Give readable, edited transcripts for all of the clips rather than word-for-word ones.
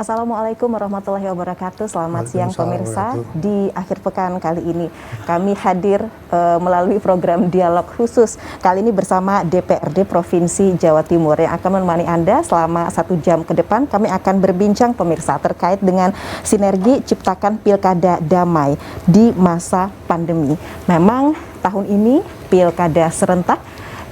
Assalamualaikum warahmatullahi wabarakatuh. Selamat siang pemirsa. Di akhir pekan kali ini kami hadir melalui program dialog khusus. Kali ini bersama DPRD Provinsi Jawa Timur yang akan menemani Anda selama 1 jam ke depan. Kami akan berbincang pemirsa terkait dengan sinergi ciptakan pilkada damai di masa pandemi. Memang tahun ini pilkada serentak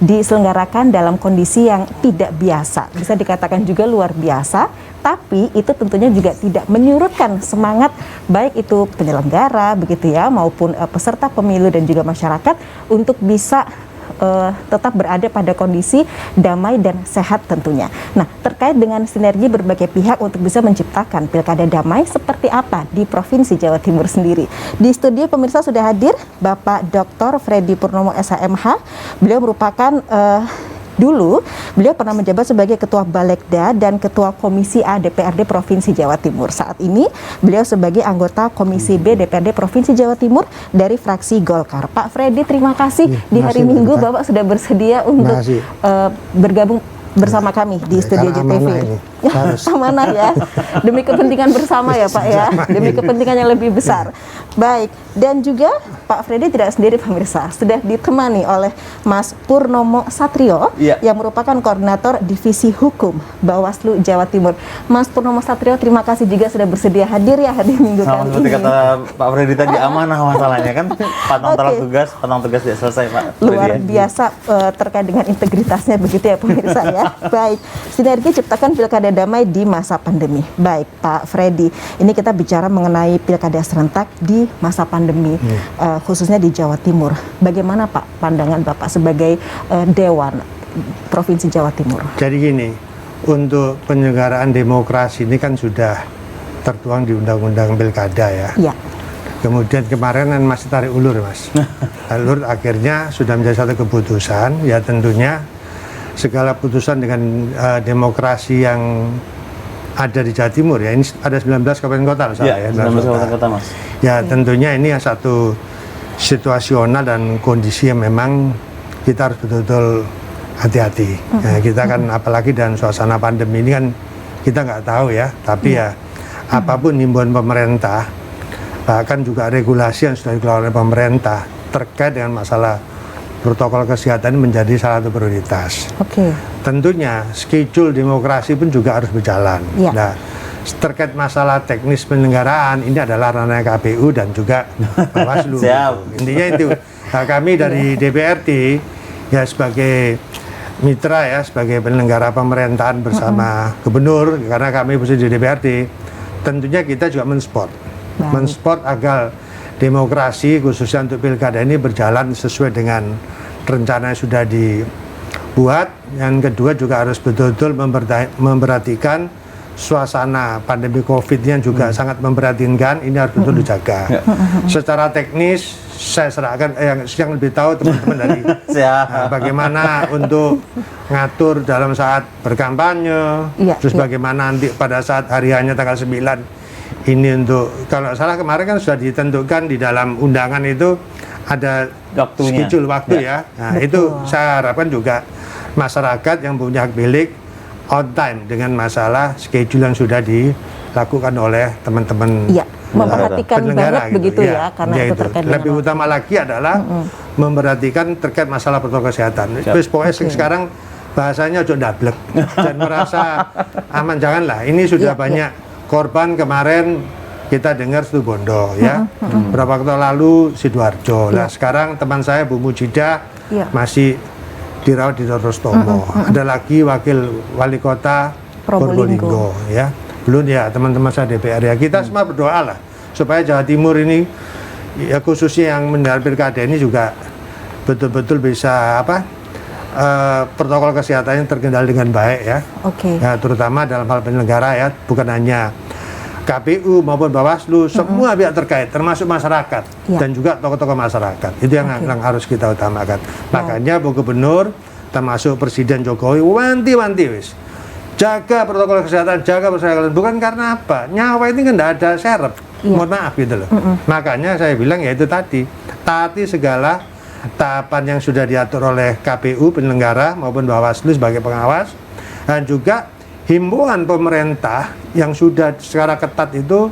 diselenggarakan dalam kondisi yang tidak biasa, bisa dikatakan juga luar biasa, tapi itu tentunya juga tidak menyurutkan semangat baik itu penyelenggara begitu ya maupun peserta pemilu dan juga masyarakat untuk bisa tetap berada pada kondisi damai dan sehat tentunya. Nah, terkait dengan sinergi berbagai pihak untuk bisa menciptakan pilkada damai seperti apa di Provinsi Jawa Timur sendiri. Di studio pemirsa sudah hadir Bapak Dr. Freddy Purnomo SHMH. Beliau merupakan dulu beliau pernah menjabat sebagai Ketua Balekda dan Ketua Komisi A DPRD Provinsi Jawa Timur. Saat ini beliau sebagai anggota Komisi B DPRD Provinsi Jawa Timur dari fraksi Golkar. Pak Freddy, terima kasih di hari Minggu Bapak sudah bersedia untuk bergabung bersama kami di studio JTV. Amanah ya, demi kepentingan bersama ya Pak ya, demi kepentingan yang lebih besar. Baik, dan juga Pak Freddy tidak sendiri pemirsa, sudah ditemani oleh Mas Purnomo Satrio yang merupakan koordinator Divisi Hukum Bawaslu Jawa Timur. Mas Purnomo Satrio, terima kasih juga sudah bersedia hadir ya hari Minggu kali ini. Seperti kata Pak Freddy tadi, amanah masalahnya kan, patang tugas tidak selesai Pak. Luar biasa terkait dengan integritasnya begitu ya pemirsa ya. Baik, sinergi ciptakan pilkada damai di masa pandemi. Baik Pak Freddy, ini kita bicara mengenai pilkada serentak di masa pandemi, khususnya di Jawa Timur. Bagaimana Pak pandangan Bapak sebagai Dewan Provinsi Jawa Timur? Jadi gini, untuk penyelenggaraan demokrasi ini kan sudah tertuang di Undang-Undang Pilkada ya. Iya. Kemudian kemarin kan masih tarik ulur Mas. Ulur akhirnya sudah menjadi satu keputusan, ya tentunya segala putusan dengan demokrasi yang ada di Jawa Timur ya, ini ada 19 kabupaten kota misalnya, 19 kabupaten kota Mas. Ya tentunya ini satu situasional dan kondisi yang memang kita harus betul-betul hati-hati. Nah, kita kan apalagi dalam suasana pandemi ini kan kita nggak tahu ya, tapi ya apapun himbauan pemerintah, bahkan juga regulasi yang sudah dikeluarkan oleh pemerintah terkait dengan masalah protokol kesehatan menjadi salah satu prioritas. Tentunya schedule demokrasi pun juga harus berjalan. Nah, terkait masalah teknis penyelenggaraan ini adalah ranah KPU dan juga Bawaslu. Intinya itu. Nah, kami dari DPRD ya sebagai mitra ya, sebagai penyelenggara pemerintahan bersama gubernur, karena kami posisi di DPRD, tentunya kita juga mensupport agar demokrasi khususnya untuk pilkada ini berjalan sesuai dengan rencana yang sudah dibuat. Yang kedua juga harus betul-betul memperhatikan suasana pandemi COVID yang juga sangat memprihatinkan, ini harus betul dijaga. Secara teknis saya serahkan yang lebih tahu teman-teman dari bagaimana untuk ngatur dalam saat berkampanye, terus bagaimana nanti pada saat hari hanya tanggal 9 ini untuk, kalau salah kemarin kan sudah ditentukan di dalam undangan itu ada schedule waktu ya. Nah itu saya harapkan juga masyarakat yang punya hak pilih on time dengan masalah schedule yang sudah dilakukan oleh teman-teman memperhatikan banget gitu, begitu ya, karena itu terkait lebih utama lagi adalah memperhatikan terkait masalah protokol kesehatan. Terus pokoknya sekarang bahasanya sudah dablek dan merasa aman, janganlah. Ini sudah banyak korban kemarin kita dengar Situbondo ya, beberapa waktu lalu Sidoarjo. Nah sekarang teman saya Bu Mujidah masih dirawat di Rostomo. Ada lagi wakil wali kota Probolinggo ya. Belum ya teman-teman saya DPR ya. Kita semua berdoa lah supaya Jawa Timur ini ya khususnya yang mendarat pilkada ini juga betul-betul bisa protokol kesehatan yang terkendali dengan baik ya. Ya terutama dalam hal penyelenggara ya, bukan hanya KPU maupun Bawaslu, semua pihak terkait termasuk masyarakat dan juga tokoh-tokoh masyarakat. Itu yang harus kita utamakan. Makanya Bu Gubernur termasuk Presiden Jokowi wanti-wanti wis. Jaga protokol kesehatan, jaga protokol kesehatan. Bukan karena apa? Nyawa ini kan tidak ada serep. Mohon maaf gitu loh. Makanya saya bilang ya itu tadi, taati segala tahapan yang sudah diatur oleh KPU penyelenggara maupun Bawaslu sebagai pengawas, dan juga himbauan pemerintah yang sudah secara ketat itu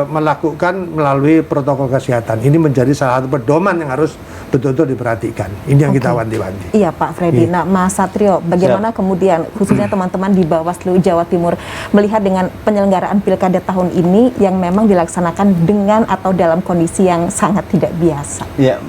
melakukan melalui protokol kesehatan. Ini menjadi salah satu pedoman yang harus betul-betul diperhatikan. Ini yang kita wanti-wanti. Iya Pak Freddy. Nah Mas Satrio, bagaimana kemudian khususnya teman-teman di Bawaslu Jawa Timur melihat dengan penyelenggaraan pilkada tahun ini yang memang dilaksanakan dengan atau dalam kondisi yang sangat tidak biasa? Ya,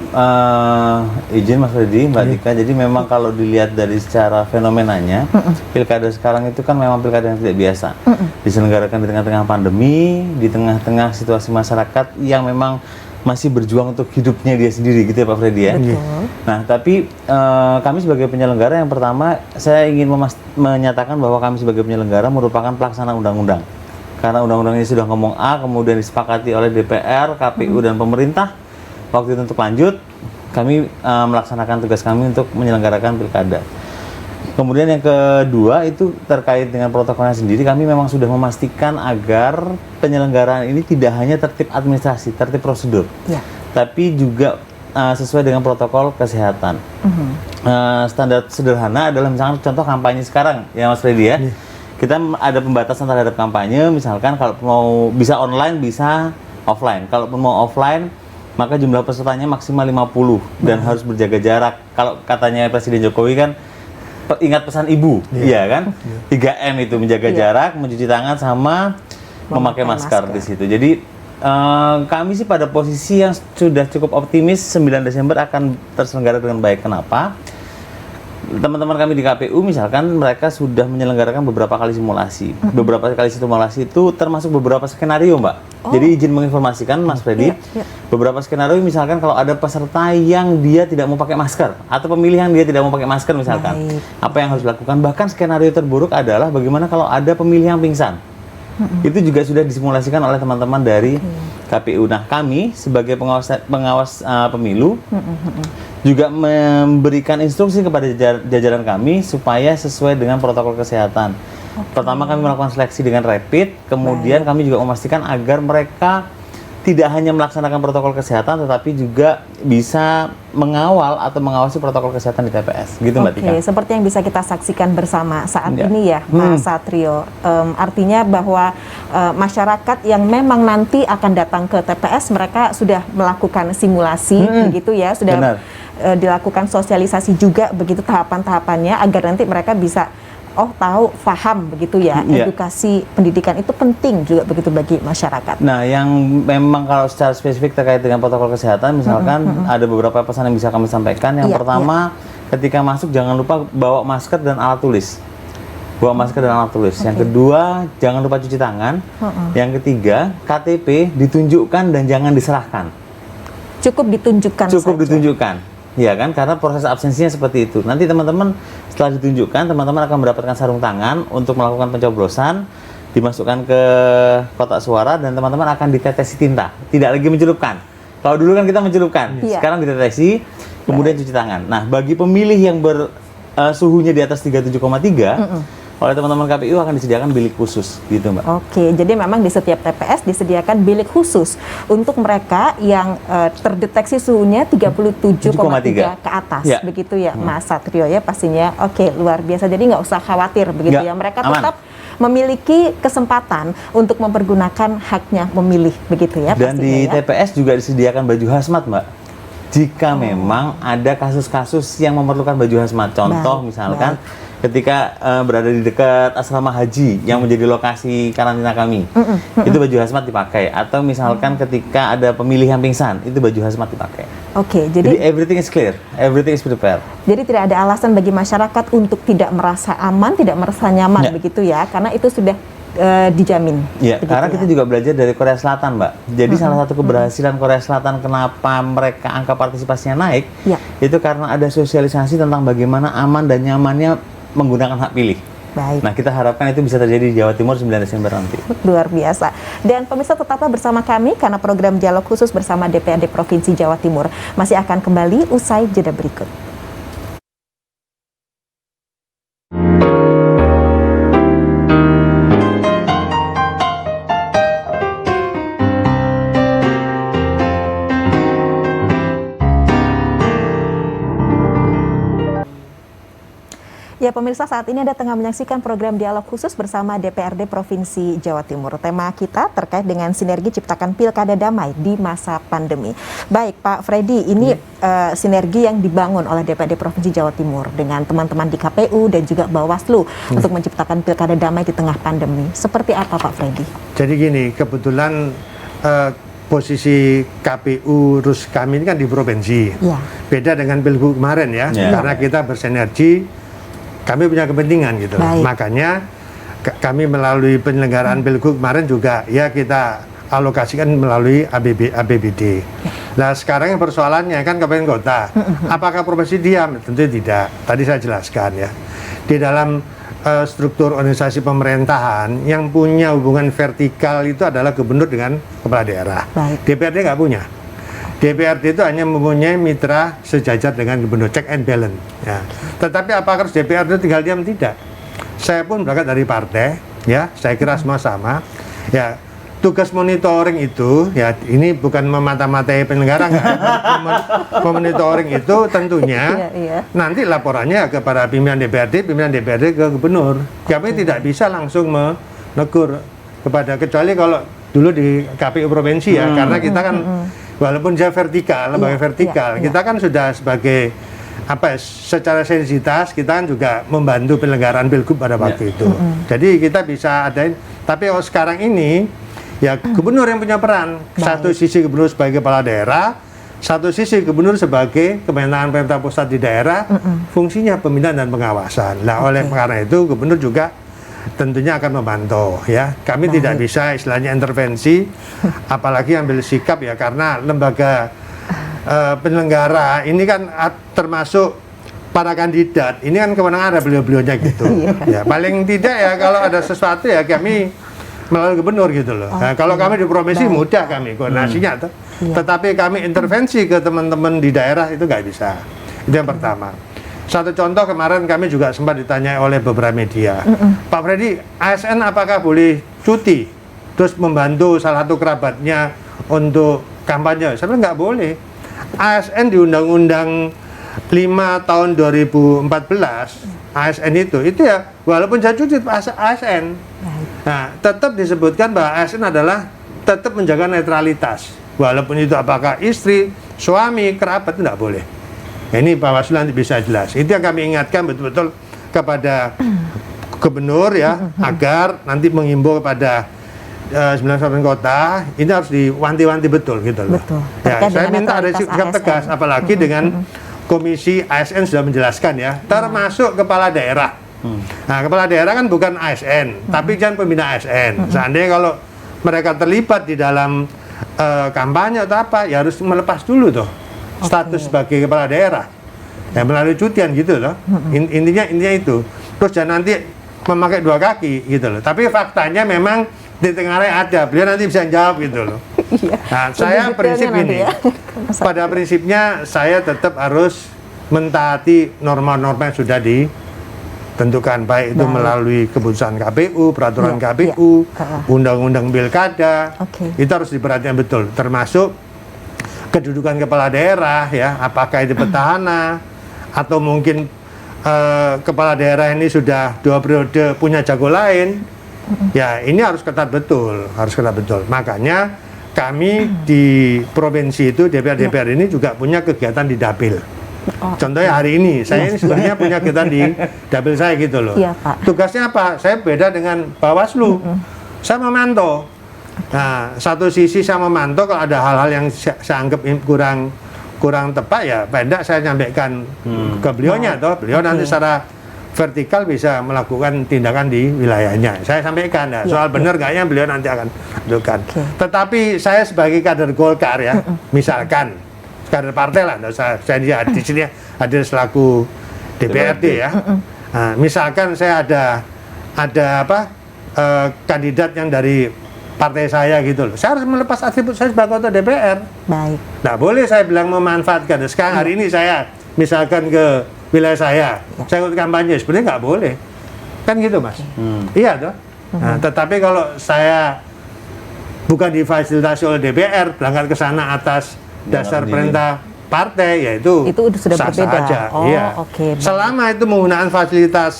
izin Mas Freddy, Mbak Dika. Jadi memang kalau dilihat dari secara fenomenanya, pilkada sekarang itu kan memang pilkada yang tidak biasa. Diselenggarakan di tengah-tengah pandemi, di tengah-tengah situasi masyarakat yang memang masih berjuang untuk hidupnya dia sendiri gitu ya Pak Freddy ya. Betul. Nah tapi kami sebagai penyelenggara yang pertama saya ingin menyatakan bahwa kami sebagai penyelenggara merupakan pelaksana undang-undang. Karena undang-undang ini sudah ngomong A, kemudian disepakati oleh DPR, KPU dan pemerintah. Waktu itu untuk lanjut, kami melaksanakan tugas kami untuk menyelenggarakan pilkada. Kemudian yang kedua itu terkait dengan protokolnya sendiri, kami memang sudah memastikan agar penyelenggaraan ini tidak hanya tertib administrasi, tertib prosedur, tapi juga sesuai dengan protokol kesehatan. Standar sederhana adalah misalkan contoh kampanye sekarang ya Mas Freddy ya. Kita ada pembatasan terhadap kampanye, misalkan kalau mau bisa online, bisa offline. Kalaupun mau offline, maka jumlah pesertanya maksimal 50 dan harus berjaga jarak. Kalau katanya Presiden Jokowi kan, ingat pesan ibu, iya kan? 3M itu menjaga jarak, mencuci tangan, sama memakai masker di situ. Jadi kami sih pada posisi yang sudah cukup optimis 9 Desember akan terselenggara dengan baik. Kenapa? Teman-teman kami di KPU misalkan mereka sudah menyelenggarakan beberapa kali simulasi. Beberapa kali simulasi itu termasuk beberapa skenario, Mbak. Jadi izin menginformasikan Mas Freddy, beberapa skenario misalkan kalau ada peserta yang dia tidak mau pakai masker atau pemilih yang dia tidak mau pakai masker misalkan. Apa yang harus dilakukan? Bahkan skenario terburuk adalah bagaimana kalau ada pemilih yang pingsan. Itu juga sudah disimulasikan oleh teman-teman dari KPU. Nah, kami sebagai pengawas pemilu juga memberikan instruksi kepada jajaran kami supaya sesuai dengan protokol kesehatan. Pertama kami melakukan seleksi dengan rapid, kemudian kami juga memastikan agar mereka tidak hanya melaksanakan protokol kesehatan, tetapi juga bisa mengawal atau mengawasi protokol kesehatan di TPS. Gitu Mbak Tika. Seperti yang bisa kita saksikan bersama saat ini ya, Mas Satrio. Artinya bahwa masyarakat yang memang nanti akan datang ke TPS, mereka sudah melakukan simulasi, begitu ya, sudah dilakukan sosialisasi juga, begitu tahapan-tahapannya, agar nanti mereka bisa tahu, paham begitu ya. Edukasi pendidikan itu penting juga begitu bagi masyarakat. Nah, yang memang kalau secara spesifik terkait dengan protokol kesehatan, misalkan ada beberapa pesan yang bisa kami sampaikan. Yang pertama, ketika masuk jangan lupa bawa masker dan alat tulis. Bawa masker dan alat tulis. Yang kedua, jangan lupa cuci tangan. Yang ketiga, KTP ditunjukkan dan jangan diserahkan. Cukup ditunjukkan Cukup saja. ditunjukkan. Ya kan, karena proses absensinya seperti itu. Nanti teman-teman setelah ditunjukkan, teman-teman akan mendapatkan sarung tangan untuk melakukan pencoblosan, dimasukkan ke kotak suara, dan teman-teman akan ditetesi tinta. Tidak lagi mencelupkan. Kalau dulu kan kita mencelupkan, sekarang ditetesi, kemudian cuci tangan. Nah, bagi pemilih yang suhunya di atas 37,3, oleh teman-teman KPU akan disediakan bilik khusus, gitu Mbak. Oke, jadi memang di setiap TPS disediakan bilik khusus untuk mereka yang terdeteksi suhunya 37,3 ke atas, begitu ya Mas Satrio ya pastinya. Oke, luar biasa, jadi nggak usah khawatir begitu ya. Mereka tetap memiliki kesempatan untuk mempergunakan haknya memilih, begitu ya. Dan di ya. TPS juga disediakan baju hazmat, Mbak. Jika memang ada kasus-kasus yang memerlukan baju hazmat, contoh misalkan ketika berada di dekat asrama haji yang menjadi lokasi karantina kami, itu baju hazmat dipakai. Atau misalkan ketika ada pemilih yang pingsan, itu baju hazmat dipakai. Oke, jadi everything is clear, everything is prepared. Jadi tidak ada alasan bagi masyarakat untuk tidak merasa aman, tidak merasa nyaman, begitu ya, karena itu sudah dijamin. Ya, karena kita juga belajar dari Korea Selatan, Mbak. Jadi salah satu keberhasilan Korea Selatan kenapa mereka angka partisipasinya naik, itu karena ada sosialisasi tentang bagaimana aman dan nyamannya menggunakan hak pilih. Baik. Nah, kita harapkan itu bisa terjadi di Jawa Timur 9 Desember nanti. Luar biasa. Dan pemirsa tetaplah bersama kami karena program dialog khusus bersama DPRD Provinsi Jawa Timur masih akan kembali usai jeda berikut. Ya Ya pemirsa, saat ini Anda tengah menyaksikan program dialog khusus bersama DPRD Provinsi Jawa Timur. Tema kita terkait dengan sinergi ciptakan pilkada damai di masa pandemi. Baik Pak Freddy, ini sinergi yang dibangun oleh DPRD Provinsi Jawa Timur dengan teman-teman di KPU dan juga Bawaslu untuk menciptakan pilkada damai di tengah pandemi. Seperti apa Pak Freddy? Jadi gini, kebetulan posisi KPU terus kami ini kan di provinsi. Ya. Beda dengan Pilgub kemarin ya, karena kita bersinergi, kami punya kepentingan gitu. Baik. Makanya kami melalui penyelenggaraan Pilgub kemarin juga ya kita alokasikan melalui APBD. Nah sekarang yang persoalannya kan kabupaten kota, apakah provinsi diam? Tentu tidak. Tadi saya jelaskan ya, di dalam struktur organisasi pemerintahan yang punya hubungan vertikal itu adalah gubernur dengan kepala daerah. Baik. DPRD nggak punya. DPRD itu hanya mempunyai mitra sejajar dengan gubernur, check and balance. Ya. Tetapi apakah harus DPRD tinggal diam? Tidak. Saya pun berangkat dari partai, ya. Saya kira semua sama. Ya. Tugas monitoring itu, ya ini bukan memata-matai penyelenggara, monitoring itu tentunya nanti laporannya kepada pimpinan DPRD ke gubernur. Kami tidak bisa langsung menegur kepada, kecuali kalau dulu di KPU provinsi ya, karena kita kan walaupun saya vertikal, lembaga vertikal, kita kan sudah sebagai apa secara sensitivitas kita kan juga membantu penyelenggaraan Pilgub pada waktu itu. Jadi kita bisa adain, tapi kalau sekarang ini ya gubernur yang punya peran. Satu sisi gubernur sebagai kepala daerah, satu sisi gubernur sebagai kemenangan pemerintah pusat di daerah, fungsinya pembinaan dan pengawasan. Nah, oleh karena itu gubernur juga tentunya akan membantu ya. Kami tidak bisa istilahnya intervensi, apalagi ambil sikap ya, karena lembaga penyelenggara ini kan termasuk para kandidat. Ini kan kewenangan ada beliau-beliaunya gitu. Ya, paling tidak ya kalau ada sesuatu ya kami melalui gubernur gitu loh. Nah, kalau kami di provinsi mudah kami koordinasinya tuh. Tetapi kami intervensi ke teman-teman di daerah itu nggak bisa. Itu yang pertama. Satu contoh kemarin kami juga sempat ditanya oleh beberapa media. Pak Freddy, ASN apakah boleh cuti? Terus membantu salah satu kerabatnya untuk kampanye? Saya bilang nggak boleh. ASN di Undang-Undang 5 tahun 2014 ASN itu ya walaupun saya cuti ASN, nah tetap disebutkan bahwa ASN adalah tetap menjaga netralitas, walaupun itu apakah istri, suami, kerabat itu tidak boleh. Nah, ini Pak Waslu nanti bisa jelas. Itu yang kami ingatkan betul-betul kepada gubernur ya, agar nanti mengimbau kepada 9 kabupaten kota ini harus diwanti-wanti betul gitu loh. Betul. Ya, saya minta ada sikap tegas, apalagi dengan Komisi ASN sudah menjelaskan ya, termasuk kepala daerah. Nah, kepala daerah kan bukan ASN, tapi kan pembina ASN. Seandainya kalau mereka terlibat di dalam kampanye atau apa, ya harus melepas dulu tuh status sebagai kepala daerah. Ya melalui cutian gitu loh. Intinya itu. Terus jangan nanti memakai dua kaki gitu loh. Tapi faktanya memang di tengahnya ada, beliau nanti bisa jawab gitu loh. Nah, saya prinsip ini. Pada prinsipnya saya tetap harus mentaati norma-norma yang sudah ditentukan, baik itu melalui keputusan KPU, peraturan KPU, undang-undang pilkada. Itu harus diperhatikan betul, termasuk kedudukan kepala daerah ya, apakah itu petahana atau mungkin kepala daerah ini sudah 2 periode punya jago lain. Ya, ini harus ketat betul, Makanya kami di provinsi itu DPR ini juga punya kegiatan di dapil. Contohnya hari ini, saya ini sebenarnya punya kegiatan di dapil saya gitu loh. Tugasnya apa? Saya beda dengan Bawaslu. Saya memantau. Nah, satu sisi saya memantau kalau ada hal-hal yang saya anggap kurang tepat ya, pendak saya nyampaikan ke beliaunya toh. Beliau nanti secara vertikal bisa melakukan tindakan di wilayahnya. Saya sampaikan ya, soal benar nggaknya beliau nanti akan lakukan. Tetapi saya sebagai kader Golkar ya, misalkan kader partai lah, saya di sini hadir selaku DPRD ya. Nah, misalkan saya ada kandidat yang dari partai saya gitu loh. Saya harus melepas atribut saya sebagai ketua DPR. Baik. Nah, boleh saya bilang memanfaatkan. Sekarang hari ini saya misalkan ke wilayah saya ikut kampanye, sebenarnya nggak boleh, kan gitu mas. Iya toh. Nah, tetapi kalau saya bukan difasilitasi oleh DPR, berangkat ke sana atas dasar perintah partai, ya itu sudah sah-sah berbeda. aja. Oh, Iya. oke. Selama itu menggunakan fasilitas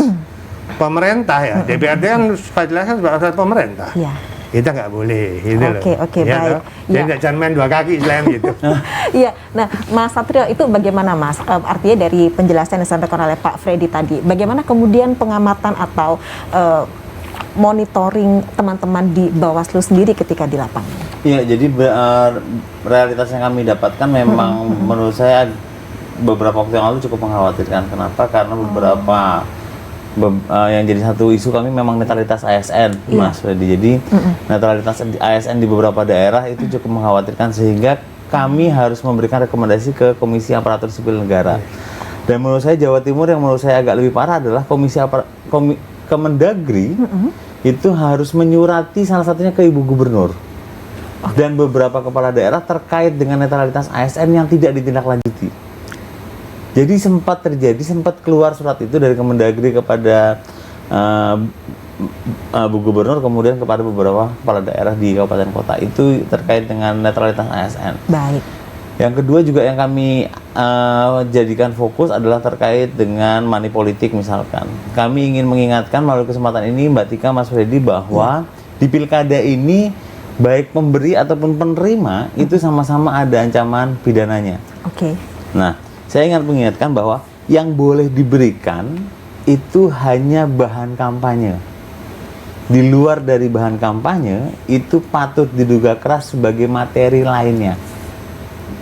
pemerintah ya, DPRD kan fasilitas pemerintah. Iya. Kita nggak boleh, gitu loh. Oke, Ya, baik. toh? Jadi Ya. jangan main dua kaki selain gitu. Iya, nah Mas Satrio itu bagaimana Mas? Artinya dari penjelasan yang disampaikan oleh Pak Freddy tadi, bagaimana kemudian pengamatan atau monitoring teman-teman di Bawaslu sendiri ketika di lapangan? Iya, jadi realitas yang kami dapatkan memang menurut saya beberapa waktu yang lalu cukup mengkhawatirkan. Kenapa? Karena beberapa yang jadi satu isu kami memang netralitas ASN, Mas Freddy. Jadi netralitas ASN di beberapa daerah itu cukup mengkhawatirkan sehingga kami harus memberikan rekomendasi ke Komisi Aparatur Sipil Negara. Dan menurut saya Jawa Timur yang menurut saya agak lebih parah adalah Kemendagri itu harus menyurati salah satunya ke Ibu Gubernur dan beberapa kepala daerah terkait dengan netralitas ASN yang tidak ditindaklanjuti. Jadi sempat keluar surat itu dari Kemendagri kepada Bu Gubernur, kemudian kepada beberapa kepala daerah di kabupaten kota itu terkait dengan netralitas ASN. Baik. Yang kedua juga yang kami jadikan fokus adalah terkait dengan money politik misalkan. Kami ingin mengingatkan melalui kesempatan ini Mbak Tika, Mas Freddy bahwa di pilkada ini baik pemberi ataupun penerima itu sama-sama ada ancaman pidananya. Oke. Nah, saya ingin mengingatkan bahwa yang boleh diberikan itu hanya bahan kampanye. Di luar dari bahan kampanye, itu patut diduga keras sebagai materi lainnya.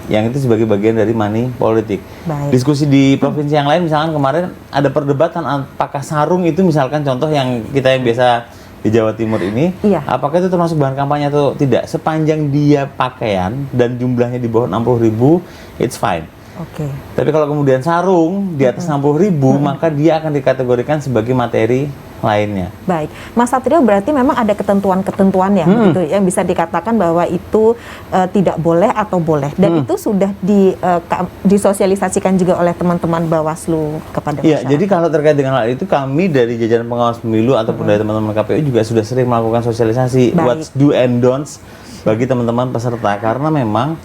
Yang itu sebagai bagian dari money politik. Baik. Diskusi di provinsi yang lain, misalkan kemarin ada perdebatan apakah sarung itu misalkan contoh yang kita yang biasa di Jawa Timur ini, apakah itu termasuk bahan kampanye atau tidak? Sepanjang dia pakaian dan jumlahnya di bawah 60.000, it's fine. Oke. Tapi kalau kemudian sarung di atas 60.000, maka dia akan dikategorikan sebagai materi lainnya. Baik, Mas Satrio berarti memang ada ketentuan-ketentuannya begitu yang bisa dikatakan bahwa itu tidak boleh atau boleh dan itu sudah disosialisasikan juga oleh teman-teman Bawaslu kepada masyarakat. Iya, jadi kalau terkait dengan hal itu kami dari jajaran pengawas pemilu ataupun dari teman-teman KPU juga sudah sering melakukan sosialisasi what's do and don'ts bagi teman-teman peserta karena memang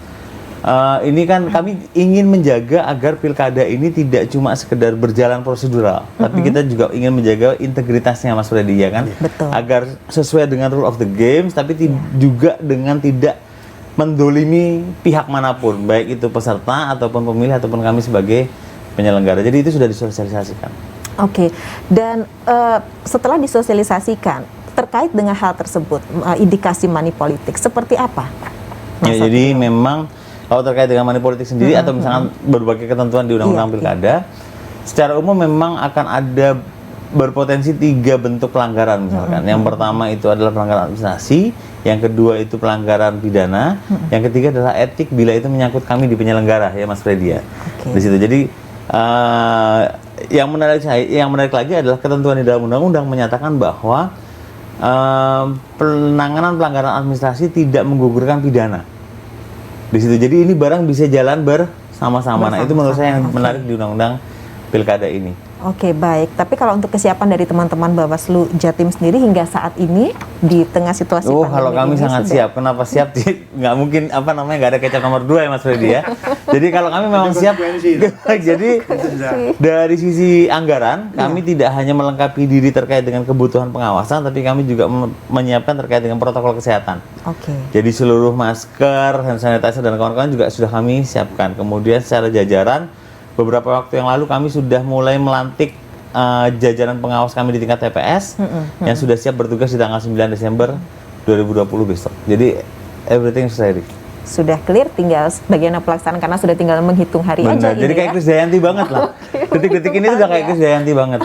ini kan kami ingin menjaga agar pilkada ini tidak cuma sekedar berjalan prosedural, tapi kita juga ingin menjaga integritasnya, Mas Freddy, ya kan? Betul. Agar sesuai dengan rule of the games, tapi juga dengan tidak mendolimi pihak manapun, baik itu peserta ataupun pemilih ataupun kami sebagai penyelenggara. Jadi itu sudah disosialisasikan. Oke, dan setelah disosialisasikan terkait dengan hal tersebut, indikasi money politik seperti apa? Ya, jadi memang kalau terkait dengan money politik sendiri atau misalkan berbagai ketentuan di undang-undang pilkada, secara umum memang akan ada berpotensi 3 bentuk pelanggaran misalkan. Yang pertama itu adalah pelanggaran administrasi, yang kedua itu pelanggaran pidana, yang ketiga adalah etik bila itu menyangkut kami di penyelenggara ya Mas Freddy ya. Di situ. Jadi yang menarik lagi adalah ketentuan di dalam undang-undang menyatakan bahwa penanganan pelanggaran administrasi tidak menggugurkan pidana. Di situ. Jadi ini barang bisa jalan bersama-sama. Nah, itu menurut saya yang menarik di undang-undang pilkada ini. Oke, baik. Tapi kalau untuk kesiapan dari teman-teman Bawaslu Jatim sendiri hingga saat ini di tengah situasi pandemi kalau kami sangat siap. Kenapa siap? Nggak mungkin nggak ada kecap nomor 2 ya Mas Freddy ya. Jadi kalau kami memang siap. Jadi dari sisi anggaran kami tidak hanya melengkapi diri terkait dengan kebutuhan pengawasan, tapi kami juga menyiapkan terkait dengan protokol kesehatan. Oke. Jadi seluruh masker, hand sanitizer dan kawan-kawan juga sudah kami siapkan. Kemudian secara jajaran beberapa waktu yang lalu kami sudah mulai melantik jajaran pengawas kami di tingkat TPS yang sudah siap bertugas di tanggal 9 Desember 2020 besok. Jadi everything is ready. Sudah clear, tinggal bagaimana pelaksanaan karena sudah tinggal menghitung hari aja. Jadi kayak Krisdayanti banget lah. Detik-detik ini sudah kayak Krisdayanti banget.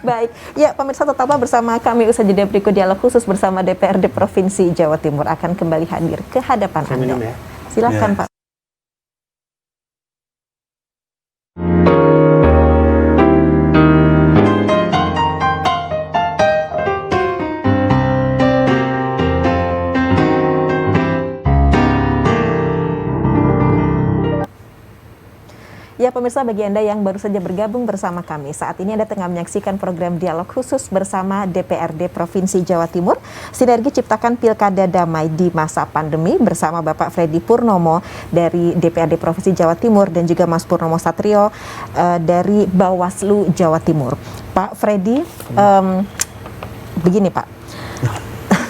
Baik, ya pemirsa tetaplah bersama kami usai jeda berikut dialog khusus bersama DPRD Provinsi Jawa Timur akan kembali hadir ke hadapan Anda. Silakan Pak. Ya pemirsa, bagi Anda yang baru saja bergabung bersama kami, saat ini Anda tengah menyaksikan program dialog khusus bersama DPRD Provinsi Jawa Timur, Sinergi Ciptakan Pilkada Damai di Masa Pandemi, bersama Bapak Freddy Purnomo dari DPRD Provinsi Jawa Timur dan juga Mas Purnomo Satrio dari Bawaslu Jawa Timur. Pak Freddy, begini Pak,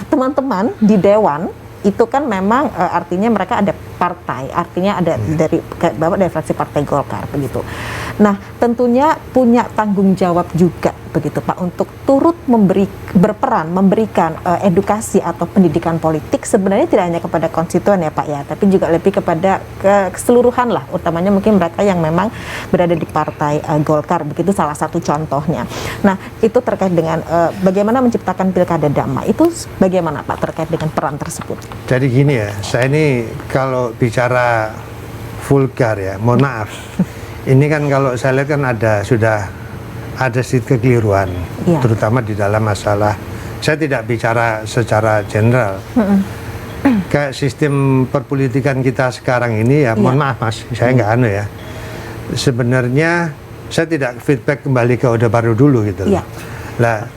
teman-teman di Dewan itu kan memang artinya mereka ada partai, artinya ada dari Bapak dari fraksi Partai Golkar begitu. Nah, tentunya punya tanggung jawab juga begitu Pak untuk turut berperan memberikan edukasi atau pendidikan politik sebenarnya tidak hanya kepada konstituen ya Pak ya, tapi juga lebih kepada keseluruhan lah, utamanya mungkin mereka yang memang berada di Partai Golkar begitu, salah satu contohnya. Nah, itu terkait dengan bagaimana menciptakan pilkada damai, itu bagaimana Pak terkait dengan peran tersebut? Jadi gini ya, saya ini kalau bicara vulgar ya, mohon maaf. Ini kan kalau saya lihat kan sudah ada sedikit kekeliruan, terutama di dalam masalah. Saya tidak bicara secara general. Kayak sistem perpolitikan kita sekarang ini ya, mohon maaf Mas, saya nggak ya. Sebenarnya saya tidak feedback kembali ke Orde Baru dulu gitu. Lah,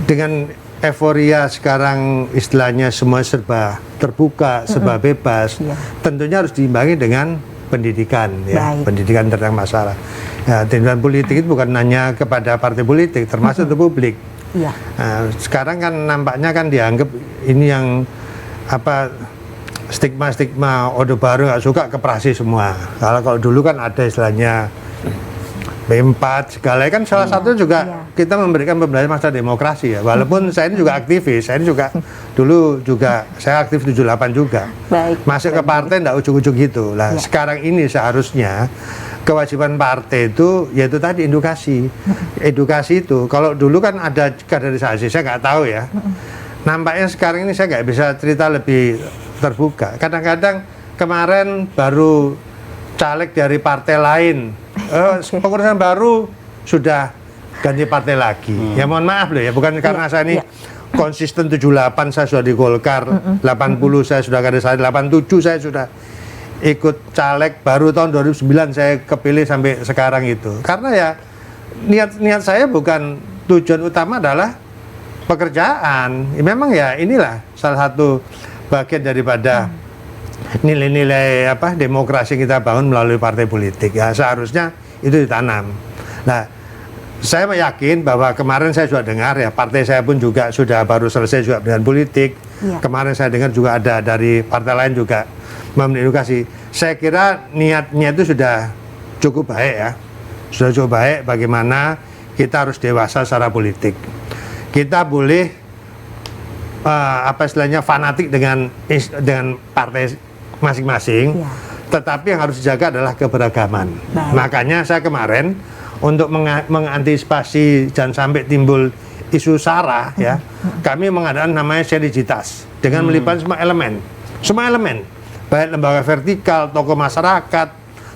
dengan euforia sekarang istilahnya semua serba terbuka, serba bebas, tentunya harus diimbangi dengan pendidikan ya. Pendidikan tentang masalah ya, tindakan politik itu bukan hanya kepada partai politik, termasuk untuk publik. Nah, sekarang kan nampaknya kan dianggap ini yang apa, stigma Orde Baru nggak suka keprasi semua. Kalau dulu kan ada istilahnya B4 segala, kan salah satu juga kita memberikan pembelajaran masalah demokrasi ya. Walaupun saya ini juga aktivis, saya ini juga dulu juga saya aktif 78 juga. Masuk ke partai enggak ujug-ujug gitu. Lah sekarang ini seharusnya kewajiban partai itu yaitu tadi edukasi. Edukasi itu kalau dulu kan ada kaderisasi, saya nggak tahu ya. Nampaknya sekarang ini saya nggak bisa cerita lebih terbuka. Kadang-kadang kemarin baru caleg dari partai lain, pengurusan baru sudah ganti partai lagi. Ya mohon maaf loh ya, bukan karena saya ini konsisten 78 saya sudah di Golkar, 80 saya sudah kaderisasi, 87 saya sudah ikut caleg, baru tahun 2009 saya kepilih sampai sekarang itu. Karena ya niat saya bukan, tujuan utama adalah pekerjaan. Ya, memang ya inilah salah satu bagian daripada nilai-nilai demokrasi kita bangun melalui partai politik ya, seharusnya itu ditanam. Nah, saya yakin bahwa kemarin saya juga dengar ya, partai saya pun juga sudah baru selesai juga dengan politik. Kemarin saya dengar juga ada dari partai lain juga memberi edukasi. Saya kira niatnya itu sudah cukup baik ya, sudah cukup baik. Bagaimana kita harus dewasa secara politik. Kita boleh istilahnya fanatik dengan partai masing-masing, tetapi yang harus dijaga adalah keberagaman. Makanya saya kemarin untuk mengantisipasi jangan sampai timbul isu sara ya, kami mengadakan namanya sinergitas dengan melibatkan semua elemen, baik lembaga vertikal, tokoh masyarakat,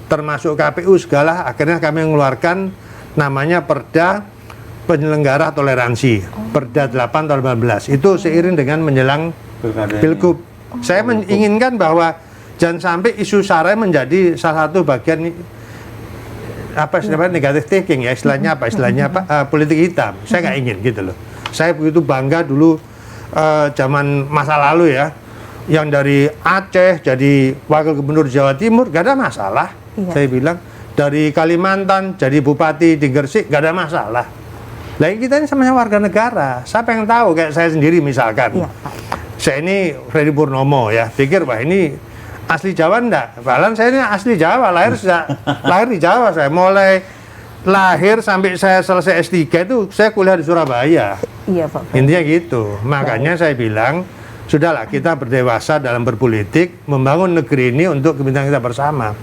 termasuk KPU segala. Akhirnya kami mengeluarkan namanya Perda Penyelenggara Toleransi, Perda 8 tahun 2018. Itu seiring dengan menjelang Pilgub. Saya menginginkan bahwa jangan sampai isu sara menjadi salah satu bagian istilahnya negatif thinking ya, istilahnya politik hitam. Saya nggak ingin gitu loh. Saya begitu bangga dulu zaman masa lalu ya, yang dari Aceh jadi wakil gubernur Jawa Timur gak ada masalah. Saya bilang dari Kalimantan jadi bupati di Gresik gak ada masalah. Lah kita ini sama-sama warga negara. Siapa yang tahu, kayak saya sendiri misalkan, saya ini Freddy Purnomo ya, pikir wah ini asli Jawa enggak? Padahal saya ini asli Jawa, lahir di Jawa. Saya mulai lahir sampai saya selesai S3 itu saya kuliah di Surabaya. Pak. Intinya gitu. Makanya saya bilang, sudahlah kita berdewasa dalam berpolitik, membangun negeri ini untuk kepentingan kita bersama.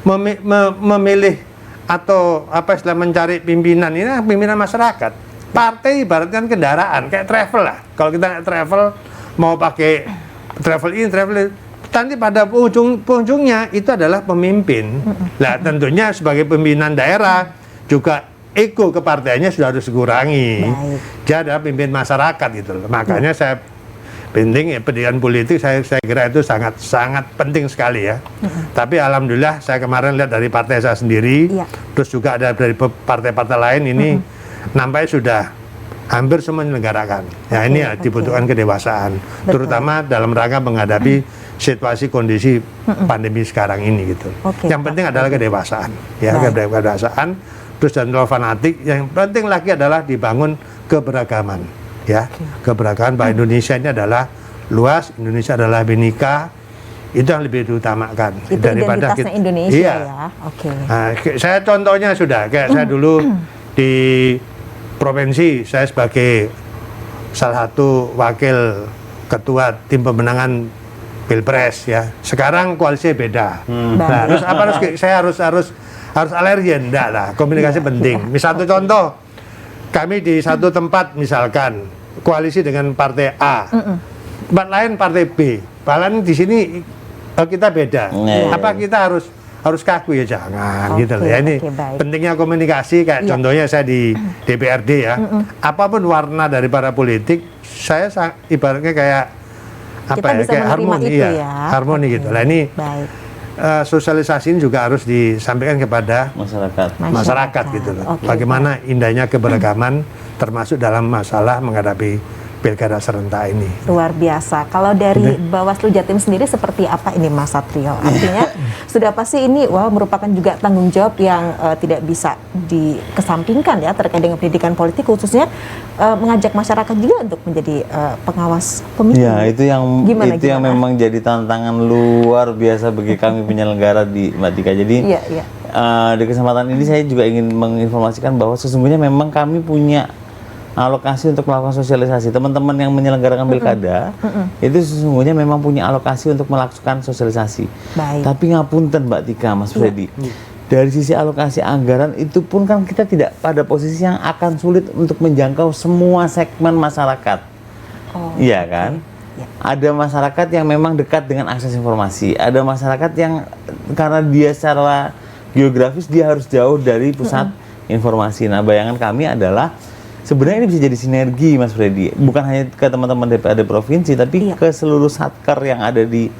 Memilih atau mencari pimpinan ini pimpinan masyarakat. Partai ibaratkan kendaraan, kayak travel lah. Kalau kita travel mau pakai travel ini, travel itu, nanti pada ujungnya itu adalah pemimpin. Nah, tentunya sebagai pimpinan daerah juga ego kepartaiannya sudah harus dikurangi. Dia adalah pemimpin masyarakat gitu loh. Makanya saya penting ya, pendidikan politik saya kira itu sangat penting sekali ya. Tapi alhamdulillah saya kemarin lihat dari partai saya sendiri, terus juga ada dari partai-partai lain ini nampaknya sudah hampir semua menyelenggarakan. Ya ini ya dibutuhkan kedewasaan, terutama dalam rangka menghadapi situasi kondisi pandemi sekarang ini gitu. Yang penting adalah kedewasaan, ya kedewasaan. Terus dan fanatik, yang penting lagi adalah dibangun keberagaman, ya keberagaman. Bahwa Indonesia ini adalah luas, Indonesia adalah Bhinneka, itu yang lebih diutamakan itu daripada identitasnya Indonesia iya. Ya. Nah, saya contohnya sudah kayak saya dulu di provinsi, saya sebagai salah satu wakil ketua tim pemenangan Pilpres ya. Sekarang koalisinya beda. Nah, terus apa saya harus alergen? Enggak lah, komunikasi penting. Misal satu contoh, kami di satu tempat misalkan koalisi dengan partai A, tempat lain partai B, bahkan di sini kita beda. Apa kita harus kaku ya? Jangan gitu loh ya. Ini pentingnya komunikasi. Kayak contohnya saya di DPRD ya, apapun warna dari para politik, saya ibaratnya kayak apa ya, kayak harmoni ya, harmoni gitu. Nah ini sosialisasi ini juga harus disampaikan kepada masyarakat gitu loh. Bagaimana indahnya keberagaman termasuk dalam masalah menghadapi pilkada serentak ini. Luar biasa. Kalau dari Bawaslu Jatim sendiri seperti apa ini Mas Satrio? Artinya sudah pasti ini merupakan juga tanggung jawab yang tidak bisa dikesampingkan ya terkait dengan pendidikan politik, khususnya mengajak masyarakat juga untuk menjadi pengawas pemilu. Ya, itu yang yang memang jadi tantangan luar biasa bagi kami penyelenggara di Mbak Tika. Jadi di kesempatan ini saya juga ingin menginformasikan bahwa sesungguhnya memang kami punya alokasi untuk melakukan sosialisasi. Teman-teman yang menyelenggarakan pilkada itu sesungguhnya memang punya alokasi untuk melakukan sosialisasi. Tapi ngapunten Mbak Tika, Mas Freddy, dari sisi alokasi anggaran itu pun kan kita tidak pada posisi yang akan sulit untuk menjangkau semua segmen masyarakat. Iya kan? Ada masyarakat yang memang dekat dengan akses informasi, ada masyarakat yang karena dia secara geografis dia harus jauh dari pusat informasi. Nah, bayangan kami adalah sebenarnya ini bisa jadi sinergi, Mas Freddy. Bukan hanya ke teman-teman DPRD provinsi, tapi ke seluruh satker yang ada di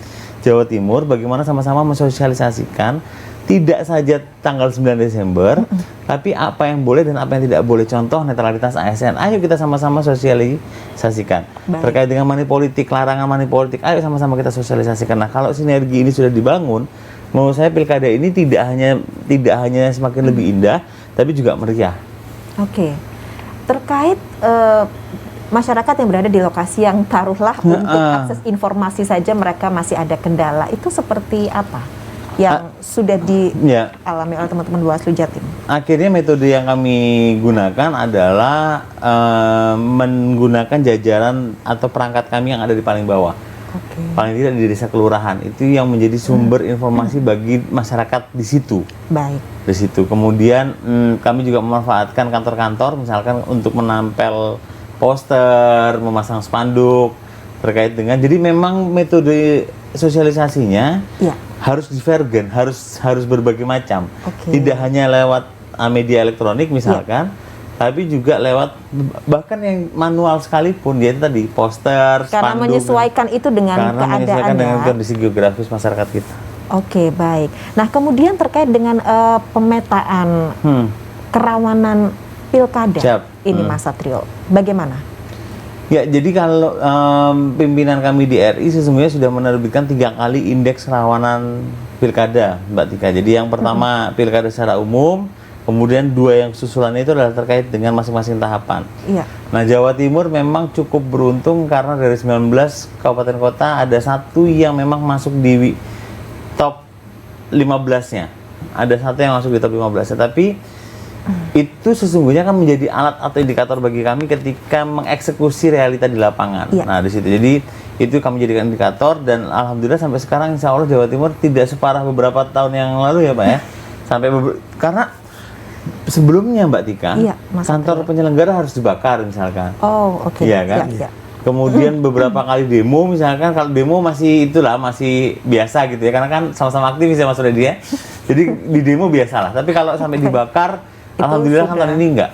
Jawa Timur. Bagaimana sama-sama mensosialisasikan, tidak saja tanggal 9 Desember, tapi apa yang boleh dan apa yang tidak boleh. Contoh netralitas ASN. Ayo kita sama-sama sosialisasikan. Terkait dengan money politik, larangan money politik, ayo sama-sama kita sosialisasikan. Nah, kalau sinergi ini sudah dibangun, menurut saya pilkada ini tidak hanya semakin lebih indah, tapi juga meriah. Terkait masyarakat yang berada di lokasi yang taruhlah untuk akses informasi saja mereka masih ada kendala, itu seperti apa yang sudah dialami oleh teman-teman Bawaslu Jatim? Akhirnya metode yang kami gunakan adalah menggunakan jajaran atau perangkat kami yang ada di paling bawah. Paling tidak di desa kelurahan, itu yang menjadi sumber informasi bagi masyarakat di situ. Di situ. Kemudian kami juga memanfaatkan kantor-kantor misalkan untuk menempel poster, memasang spanduk terkait dengan. Jadi memang metode sosialisasinya harus divergen, harus berbagai macam. Tidak hanya lewat media elektronik misalkan, tapi juga lewat bahkan yang manual sekalipun, dia tadi poster, karena spanduk, menyesuaikan itu dengan keadaan dengan kondisi geografis masyarakat kita. Baik. Nah, kemudian terkait dengan pemetaan kerawanan pilkada ini Mas Satrio, bagaimana? Ya, jadi kalau pimpinan kami di RI sesungguhnya sudah menerbitkan 3 kali indeks kerawanan pilkada, Mbak Tika. Jadi yang pertama pilkada secara umum, kemudian 2 yang susulannya itu adalah terkait dengan masing-masing tahapan. Nah, Jawa Timur memang cukup beruntung karena dari 19 kabupaten kota ada 1 yang memang masuk di top 15-nya. Ada 1 yang masuk di top 15-nya, tapi itu sesungguhnya kan menjadi alat atau indikator bagi kami ketika mengeksekusi realita di lapangan. Nah, di situ. Jadi itu kami jadikan indikator dan alhamdulillah sampai sekarang insya Allah Jawa Timur tidak separah beberapa tahun yang lalu ya Pak ya. Karena sebelumnya Mbak Tika, kantor penyelenggara harus dibakar misalkan. Iya kan? Kemudian beberapa kali demo misalkan, kalau demo masih biasa gitu ya, karena kan sama-sama aktivis ya Mas Freddy ya. Jadi di demo biasalah, tapi kalau sampai dibakar, alhamdulillah kan tahun ini enggak.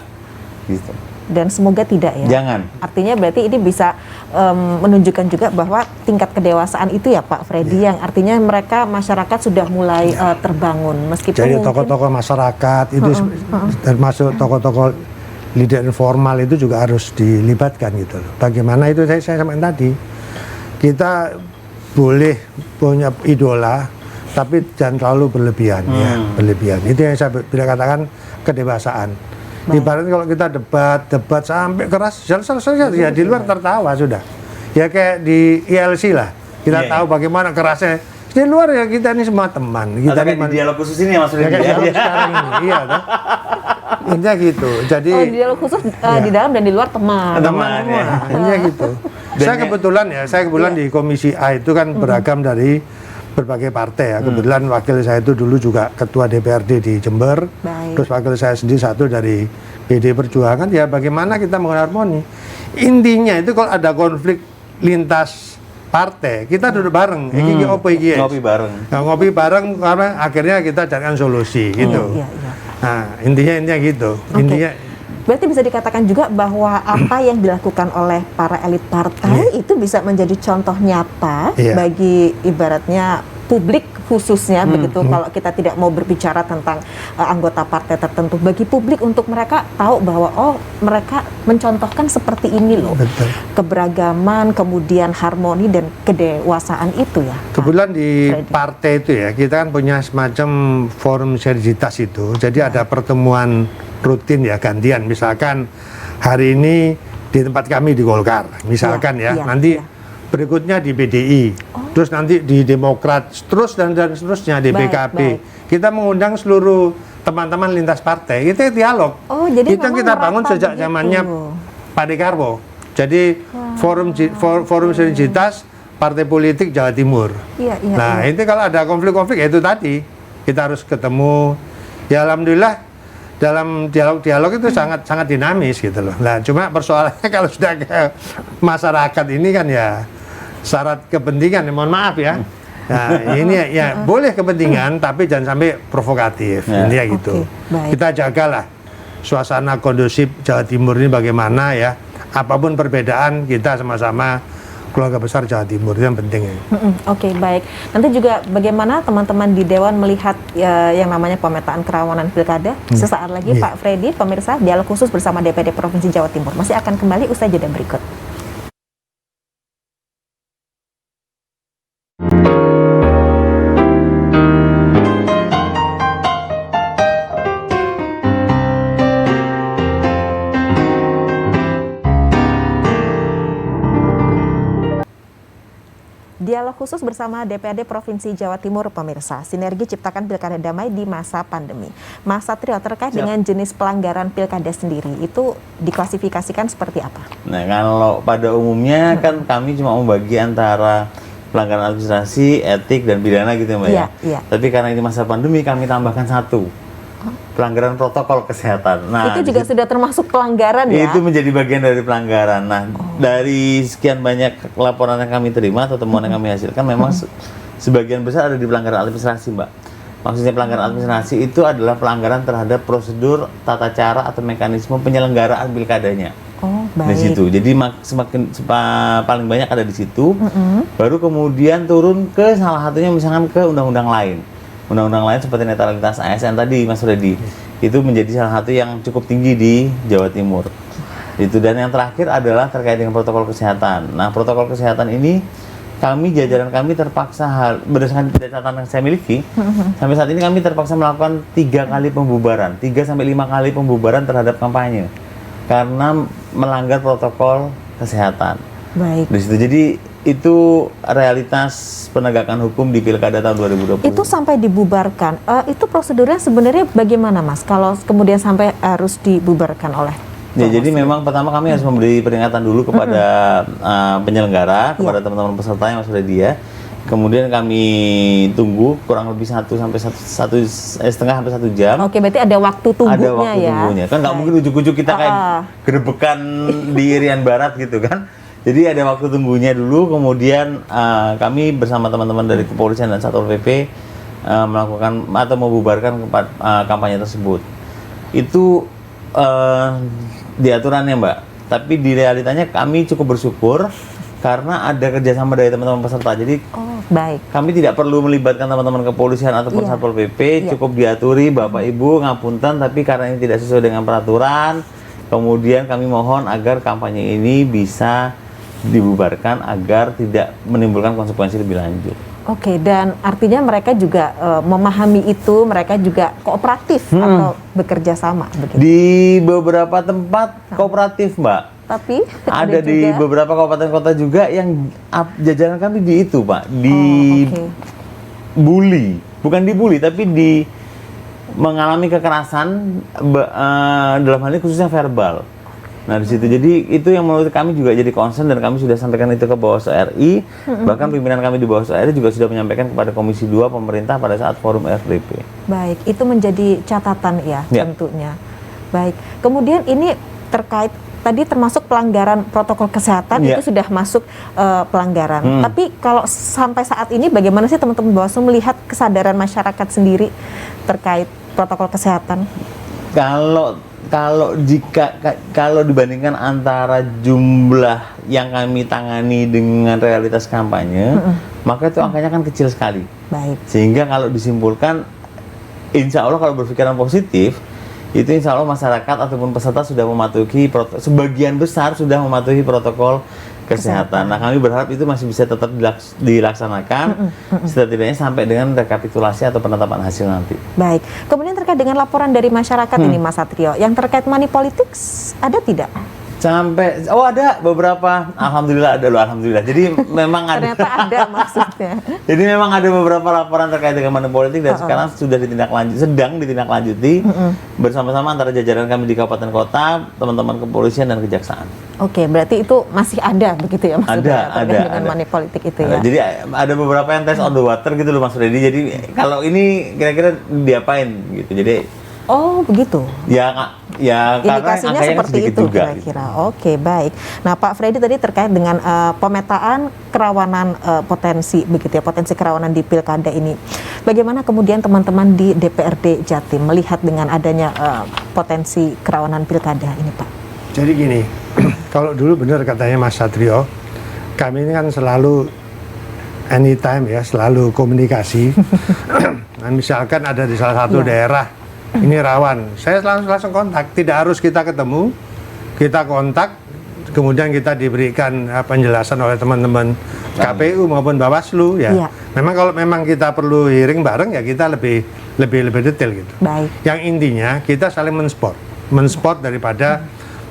Gitu. Dan semoga tidak ya. Jangan. Artinya berarti ini bisa menunjukkan juga bahwa tingkat kedewasaan itu ya Pak Freddy, yang artinya mereka masyarakat sudah mulai terbangun meskipun Jadi mungkin tokoh-tokoh masyarakat itu termasuk tokoh-tokoh leader informal itu juga harus dilibatkan gitu loh. Bagaimana itu saya sampaikan tadi, kita boleh punya idola tapi jangan terlalu berlebihan ya, berlebihan. Itu yang saya bila katakan kedewasaan. Ibaratnya kalau kita debat sampai keras, selesai ya di luar tertawa sudah. Ya kayak di ILC lah, kita tahu bagaimana kerasnya. Di luar ya kita ini semua teman. Kita ini di dialog khusus ini ya Mas Freddy. Kayak dialog sekarang ini, iya kan? Intinya gitu. Jadi di dialog khusus di dalam dan di luar teman. Teman ya. Intinya gitu. Saya kebetulan di Komisi A itu kan beragam dari berbagai partai ya. Kebetulan wakil saya itu dulu juga ketua DPRD di Jember. Baik. Terus wakil saya sendiri satu dari PD Perjuangan. Ya bagaimana kita mengharmoni. Intinya itu kalau ada konflik lintas partai, kita duduk bareng. Ngopi bareng. Nah, ngopi bareng karena akhirnya kita carikan solusi gitu. Iya. Nah, intinya gitu. Oke. Intinya Berarti bisa dikatakan juga bahwa apa yang dilakukan oleh para elit partai itu bisa menjadi contoh nyata bagi ibaratnya publik khususnya begitu, kalau kita tidak mau berbicara tentang anggota partai tertentu, bagi publik untuk mereka tahu bahwa oh mereka mencontohkan seperti ini loh. Betul. Keberagaman, kemudian harmoni dan kedewasaan itu ya. Kebetulan di Freddy. partai itu ya, kita kan punya semacam forum seriositas itu. Jadi ada pertemuan rutin ya, gantian. Misalkan hari ini di tempat kami di Golkar, misalkan nanti berikutnya di PDI, terus nanti di Demokrat, terus dan seterusnya di PKB. Kita mengundang seluruh teman-teman lintas partai, kita dialog. Oh, jadi itu kita memang bangun merata sejak begitu. zamannya Pak Dekarwo. Jadi forum seriositas partai politik Jawa Timur. Iya. Nah, itu kalau ada konflik-konflik ya itu tadi kita harus ketemu. Ya alhamdulillah dalam dialog itu sangat dinamis gitu loh. Nah, cuma persoalannya kalau sudah ke masyarakat ini kan ya syarat kepentingan, mohon maaf ya. Nah, ini ya boleh kepentingan tapi jangan sampai provokatif. Intinya gitu. Baik. Kita jagalah suasana kondusif Jawa Timur ini bagaimana ya. Apapun perbedaan kita sama-sama keluarga besar Jawa Timur, itu yang penting ya. Oke, baik. Nanti juga bagaimana teman-teman di Dewan melihat yang namanya pemetaan kerawanan pilkada. Sesaat lagi Pak Freddy, pemirsa, dialog khusus bersama DPD Provinsi Jawa Timur masih akan kembali usai jeda berikut. Dialog khusus bersama DPRD Provinsi Jawa Timur, pemirsa. Sinergi ciptakan pilkada damai di masa pandemi. Mas Satrio, terkait dengan jenis pelanggaran pilkada sendiri, itu diklasifikasikan seperti apa? Nah, kalau pada umumnya kan kami cuma membagi antara pelanggaran administrasi, etik, dan pidana gitu ya Mbak ya. Iya. Tapi karena ini masa pandemi kami tambahkan satu. Pelanggaran protokol kesehatan. Nah, itu juga sudah termasuk pelanggaran ya? Itu menjadi bagian dari pelanggaran. Nah, dari sekian banyak laporan yang kami terima atau temuan yang kami hasilkan, memang sebagian besar ada di pelanggaran administrasi, Mbak. Maksudnya pelanggaran administrasi itu adalah pelanggaran terhadap prosedur, tata cara atau mekanisme penyelenggaraan pilkadanya. Oh, baik. Di situ. Jadi paling banyak ada di situ. Baru kemudian turun ke salah satunya misalkan ke undang-undang lain. Undang-undang lain seperti netralitas ASN tadi, Mas Freddy, itu menjadi salah satu yang cukup tinggi di Jawa Timur. Itu, dan yang terakhir adalah terkait dengan protokol kesehatan. Nah, protokol kesehatan ini jajaran kami terpaksa berdasarkan catatan yang saya miliki, sampai saat ini kami terpaksa melakukan 3 kali pembubaran, 3 sampai 5 kali pembubaran terhadap kampanye karena melanggar protokol kesehatan. Baik. Di situ. Jadi itu realitas penegakan hukum di Pilkada tahun 2020. Itu sampai dibubarkan. Itu prosedurnya sebenarnya bagaimana, Mas? Kalau kemudian sampai harus dibubarkan oleh ya, jadi memang pertama kami harus memberi peringatan dulu kepada penyelenggara, kepada teman-teman peserta yang sudah dia. Kemudian kami tunggu kurang lebih 1 sampai 1,5 jam. Oke, berarti ada waktu tunggunya ada waktu ya. tunggunya. Kan nggak mungkin ujuk-ujuk kita kayak gerebekan di Irian Barat gitu kan. Jadi ada waktu tunggunya dulu, kemudian kami bersama teman-teman dari kepolisian dan Satpol PP melakukan atau membubarkan kampanye tersebut. Itu di aturannya Mbak, tapi di realitanya kami cukup bersyukur karena ada kerjasama dari teman-teman peserta. Jadi Oh, baik. kami tidak perlu melibatkan teman-teman kepolisian ataupun Iya. Satpol PP, Iya. cukup diaturi Bapak Ibu ngapunten, tapi karena ini tidak sesuai dengan peraturan, kemudian kami mohon agar kampanye ini bisa dibubarkan agar tidak menimbulkan konsekuensi lebih lanjut. Oke, dan artinya mereka juga memahami itu, mereka juga kooperatif atau bekerja sama begitu. Di beberapa tempat kooperatif, Mbak. Tapi Ada di juga, beberapa kabupaten kota juga yang jajaran kami di itu, Pak, oke. bully, bukan dibully tapi mengalami kekerasan dalam hal ini khususnya verbal. Nah, di situ jadi itu yang menurut kami juga jadi concern dan kami sudah sampaikan itu ke Bawaslu RI, bahkan pimpinan kami di Bawaslu RI juga sudah menyampaikan kepada Komisi 2 pemerintah pada saat forum FDP. Baik, itu menjadi catatan ya, Ya. tentunya. Baik, kemudian ini terkait tadi termasuk pelanggaran protokol kesehatan, Ya. itu sudah masuk pelanggaran. Tapi kalau sampai saat ini bagaimana sih teman-teman Bawaslu melihat kesadaran masyarakat sendiri terkait protokol kesehatan? Kalau dibandingkan antara jumlah yang kami tangani dengan realitas kampanye, maka itu angkanya kan kecil sekali. Baik. Sehingga kalau disimpulkan, insya Allah kalau berpikiran positif, itu insya Allah masyarakat ataupun peserta sudah mematuhi, sebagian besar sudah mematuhi protokol kesehatan. Nah, kami berharap itu masih bisa tetap dilaksanakan, setidaknya sampai dengan rekapitulasi atau penetapan hasil nanti. Baik. Kemudian terkait dengan laporan dari masyarakat ini, Mas Satrio, yang terkait money politics ada tidak? Ada beberapa, alhamdulillah ada loh, alhamdulillah. Jadi memang ada. Ternyata ada maksudnya. Jadi memang ada beberapa laporan terkait dengan money politik dan sekarang sedang ditindaklanjuti bersama-sama antara jajaran kami di kabupaten kota, teman-teman kepolisian dan kejaksaan. Oke, berarti itu masih ada begitu ya maksudnya terkait dengan ada. money politik itu Ada. ya. Jadi ada beberapa yang test on the water gitu loh Mas Freddy. Jadi kalau ini kira-kira diapain gitu. Jadi Oh, begitu. ya karena Indikasinya angkanya seperti sedikit itu juga. kira-kira. Oke, baik. Nah, Pak Freddy tadi terkait dengan pemetaan kerawanan potensi begitu ya, potensi kerawanan di pilkada ini. Bagaimana kemudian teman-teman di DPRD Jatim melihat dengan adanya potensi kerawanan pilkada ini, Pak? Jadi gini, kalau dulu benar katanya Mas Satrio, kami ini kan selalu anytime ya, selalu komunikasi. Nah, misalkan ada di salah satu daerah ini rawan, saya langsung kontak, tidak harus kita ketemu, kita kontak, kemudian kita diberikan penjelasan oleh teman-teman KPU maupun Bawaslu ya. Iya. Memang kalau memang kita perlu hearing bareng ya kita lebih detail gitu. Baik. Yang intinya kita saling mensupport daripada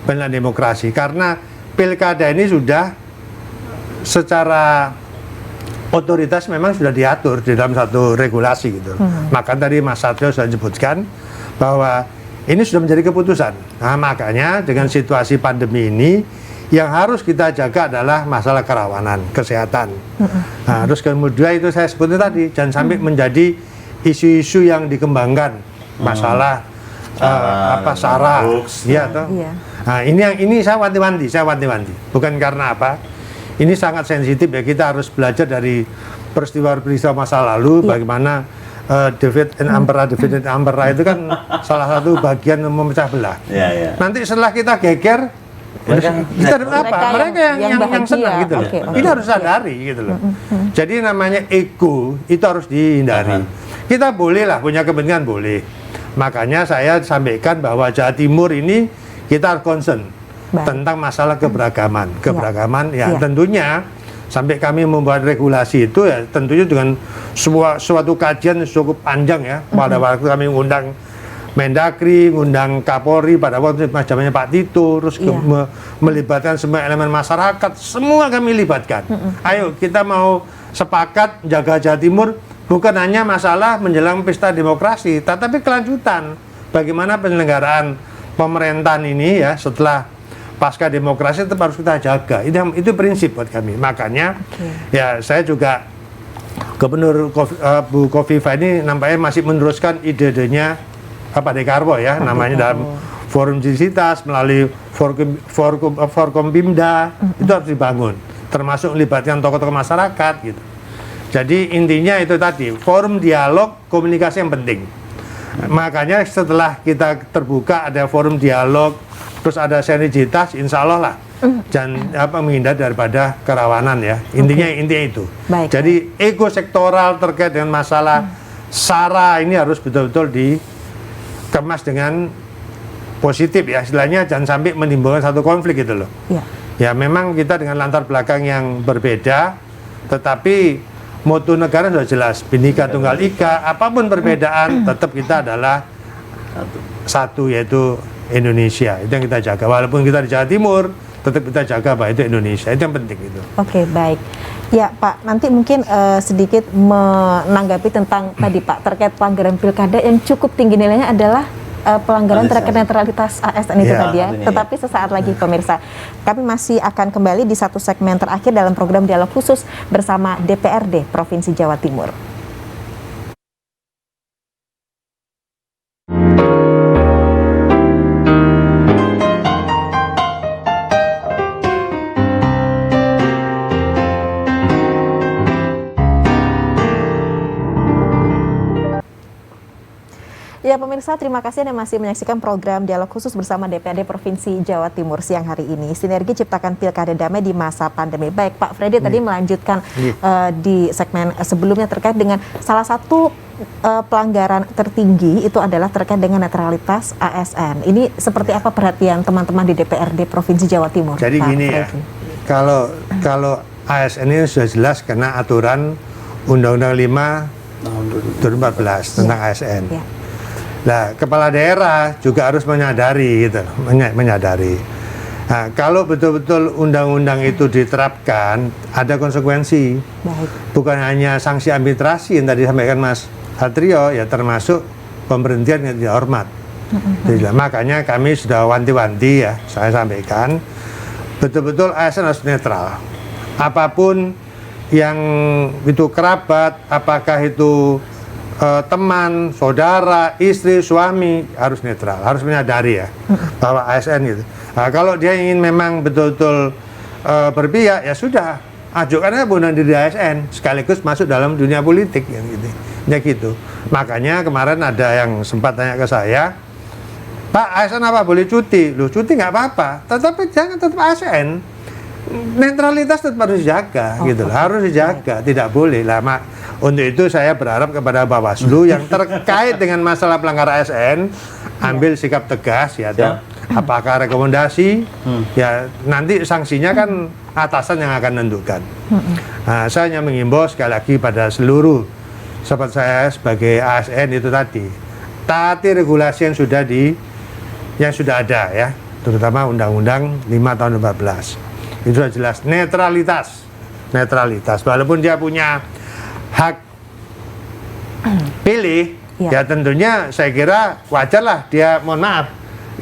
pilihan demokrasi, karena pilkada ini sudah secara otoritas memang sudah diatur di dalam satu regulasi gitu. Maka tadi Mas Satrio sudah sebutkan bahwa ini sudah menjadi keputusan. Nah, makanya dengan situasi pandemi ini yang harus kita jaga adalah masalah kerawanan kesehatan. Nah, terus kemudian itu saya sebutnya tadi, jangan sampai menjadi isu-isu yang dikembangkan, masalah SARA, ya toh. Iya. Nah, ini saya wanti-wanti. Bukan karena apa? Ini sangat sensitif ya, kita harus belajar dari peristiwa masa lalu, bagaimana David and Ampera itu kan salah satu bagian memecah belah. Ya. Nanti setelah kita geger, kita dapat apa? Mereka yang senang gitu loh. Oke. Ini harus sadari gitu loh. Jadi namanya ego itu harus dihindari. Kita bolehlah punya kepentingan, boleh. Makanya saya sampaikan bahwa Jawa Timur ini kita harus concern tentang masalah keberagaman. Ya. Tentunya sampai kami membuat regulasi itu ya tentunya dengan suatu kajian cukup panjang ya. Pada waktu kami mengundang Mendagri, ngundang Kapolri pada waktu zamannya Pak Tito, terus melibatkan semua elemen masyarakat, semua kami libatkan. Ayo kita mau sepakat jaga Jawa Timur bukan hanya masalah menjelang pesta demokrasi, tetapi kelanjutan bagaimana penyelenggaraan pemerintahan ini ya setelah pasca demokrasi tetap harus kita jaga. Itu prinsip buat kami. Makanya ya saya juga Gubernur Bu Kofifa ini nampaknya masih meneruskan ide-idenya Pak Dekarwo ya, namanya dalam forum judisitas melalui Forkompimda itu harus dibangun, termasuk melibatkan tokoh-tokoh masyarakat gitu. Jadi intinya itu tadi, forum dialog komunikasi yang penting. Makanya setelah kita terbuka ada forum dialog, terus ada sinergitas, insya Allah lah dan menghindar daripada kerawanan ya. Intinya itu. Baik. Jadi ego sektoral terkait dengan masalah SARA ini harus betul-betul dikemas dengan positif ya. Istilahnya jangan sampai menimbulkan satu konflik gitu loh. Ya. Ya memang kita dengan latar belakang yang berbeda, tetapi mutu negara sudah jelas, Bhinneka Tunggal Ika, apapun perbedaan, tetap kita adalah satu, yaitu Indonesia. Itu yang kita jaga. Walaupun kita di Jawa Timur, tetap kita jaga bahwa itu Indonesia. Itu yang penting itu. Oke, baik. Ya Pak, nanti mungkin sedikit menanggapi tentang tadi Pak, terkait pelanggaran pilkada yang cukup tinggi nilainya adalah pelanggaran terkait netralitas ASN itu tadi ya. Tetapi sesaat lagi pemirsa, kami masih akan kembali di satu segmen terakhir dalam program dialog khusus bersama DPRD Provinsi Jawa Timur. Ya pemirsa, terima kasih Anda masih menyaksikan program dialog khusus bersama DPRD Provinsi Jawa Timur siang hari ini. Sinergi ciptakan pilkada damai di masa pandemi. Baik Pak Freddy tadi melanjutkan di segmen sebelumnya terkait dengan salah satu pelanggaran tertinggi itu adalah terkait dengan netralitas ASN. Ini seperti apa perhatian teman-teman di DPRD Provinsi Jawa Timur? Jadi Pak gini ya, Freddy? kalau ASN ini sudah jelas karena aturan Undang-Undang 5 tahun 2014 tentang ASN. Ya. Nah, kepala daerah juga harus menyadari gitu, menyadari. Nah, kalau betul-betul undang-undang itu diterapkan, ada konsekuensi. Baik. Bukan hanya sanksi administrasi yang tadi disampaikan Mas Satrio, ya termasuk pemberhentian yang tidak hormat. Jadi, makanya kami sudah wanti-wanti ya, saya sampaikan, betul-betul ASN harus netral. Apapun yang itu kerabat, apakah itu teman, saudara, istri, suami harus netral, harus menyadari ya bahwa ASN gitu. Nah, kalau dia ingin memang betul-betul berpihak, ya sudah ajukan aja bunuh diri ASN sekaligus masuk dalam dunia politik yang gitu. Ya gitu. Makanya kemarin ada yang sempat tanya ke saya, Pak, ASN apa boleh cuti? Loh, cuti nggak apa-apa, tetapi jangan tetap ASN. Netralitas tetap harus dijaga, gitu loh. Harus dijaga, tidak boleh lama. Untuk itu saya berharap kepada Bawaslu yang terkait dengan masalah pelanggaran ASN ambil sikap tegas ya. Apakah rekomendasi? Ya nanti sanksinya kan atasan yang akan menentukan. Nah, saya hanya mengimbau sekali lagi pada seluruh sahabat saya sebagai ASN itu tadi, taati regulasi yang sudah ada ya, terutama Undang-Undang 5 tahun 2014. Itu sudah jelas netralitas. Walaupun dia punya hak pilih, ya tentunya saya kira wajarlah dia, mohon maaf,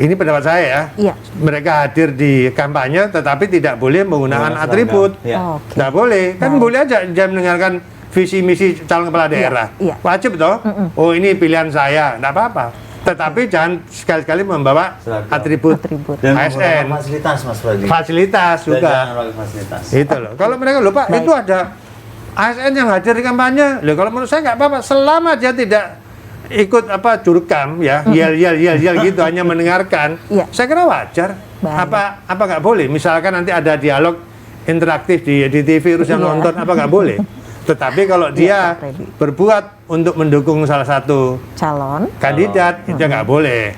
ini pendapat saya ya, mereka hadir di kampanye tetapi tidak boleh menggunakan atribut, tidak boleh, kan boleh aja dia mendengarkan visi misi calon kepala daerah, wajib toh, oh ini pilihan saya, tidak apa-apa. Tetapi jangan sekali-kali membawa atribut dan ASN. Fasilitas Mas Freddy. Fasilitas juga. Fasilitas. Itu loh. Kalau mereka lupa, itu ada ASN yang hadir di kampanye. Loh, kalau menurut saya nggak apa-apa, selama dia tidak ikut jurkam ya, yel gitu, hanya mendengarkan. Saya kira wajar. Apa nggak boleh? Misalkan nanti ada dialog interaktif di TV terus yang nonton, apa nggak boleh? Tetapi kalau dia berbuat untuk mendukung salah satu calon kandidat, itu nggak boleh.